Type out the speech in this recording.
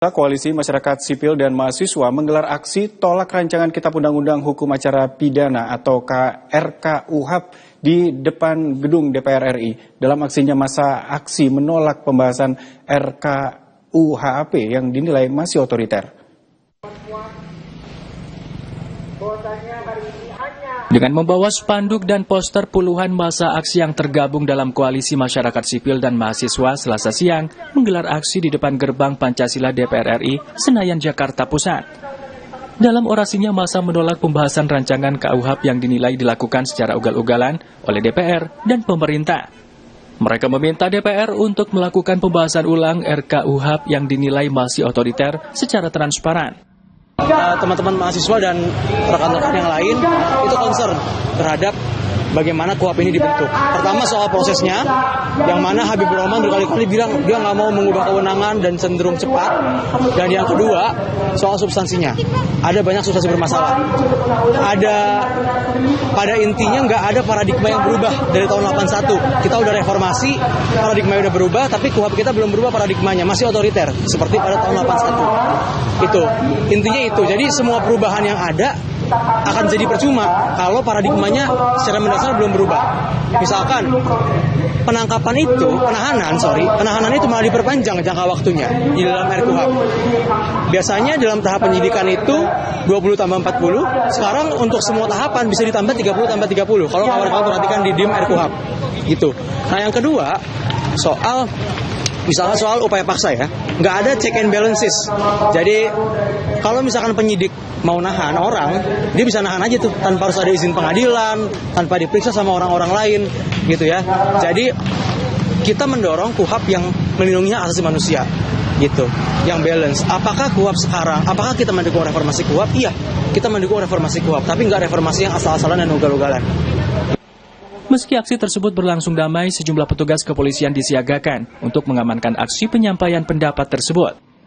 Koalisi Masyarakat Sipil dan Mahasiswa menggelar aksi tolak rancangan Kitab Undang-Undang Hukum Acara Pidana atau RKUHP di depan gedung DPR RI. Dalam aksinya masa aksi menolak pembahasan RKUHP yang dinilai masih otoriter. Dengan membawa spanduk dan poster, puluhan massa aksi yang tergabung dalam Koalisi Masyarakat Sipil dan Mahasiswa Selasa siang menggelar aksi di depan gerbang Pancasila DPR RI, Senayan, Jakarta Pusat. Dalam orasinya, massa menolak pembahasan rancangan KUHP yang dinilai dilakukan secara ugal-ugalan oleh DPR dan pemerintah. Mereka meminta DPR untuk melakukan pembahasan ulang RKUHP yang dinilai masih otoriter secara transparan. Teman-teman mahasiswa dan rekan-rekan yang lain itu concern terhadap bagaimana KUHP ini dibentuk. Pertama soal prosesnya, yang mana Habibur Rahman berkali-kali bilang dia nggak mau mengubah kewenangan dan cenderung cepat. Dan yang kedua soal substansinya, ada banyak substansi bermasalah. Pada intinya nggak ada paradigma yang berubah dari tahun 81. Kita udah reformasi, paradigma udah berubah, tapi KUHP kita belum berubah paradigmanya, masih otoriter seperti pada tahun 81. Itu intinya itu. Jadi semua perubahan yang ada akan jadi percuma kalau paradigmanya secara mendasar belum berubah. Misalkan penahanan itu malah diperpanjang jangka waktunya di dalam RKUHP. Biasanya dalam tahap penyidikan itu 20 tambah 40, sekarang untuk semua tahapan bisa ditambah 30 tambah 30 kalau kawan-kawan perhatikan di DIM RKUHP. Gitu. Nah, yang kedua misalnya soal upaya paksa ya, nggak ada check and balances. Jadi kalau misalkan penyidik mau nahan orang, dia bisa nahan aja tuh tanpa harus ada izin pengadilan, tanpa diperiksa sama orang-orang lain, gitu ya. Jadi kita mendorong KUHP yang melindungi hak asasi manusia, gitu, yang balance. Apakah kita mendukung reformasi KUHP? Iya, kita mendukung reformasi KUHP, tapi nggak reformasi yang asal-asalan dan ugal-ugalan. Meski aksi tersebut berlangsung damai, sejumlah petugas kepolisian disiagakan untuk mengamankan aksi penyampaian pendapat tersebut.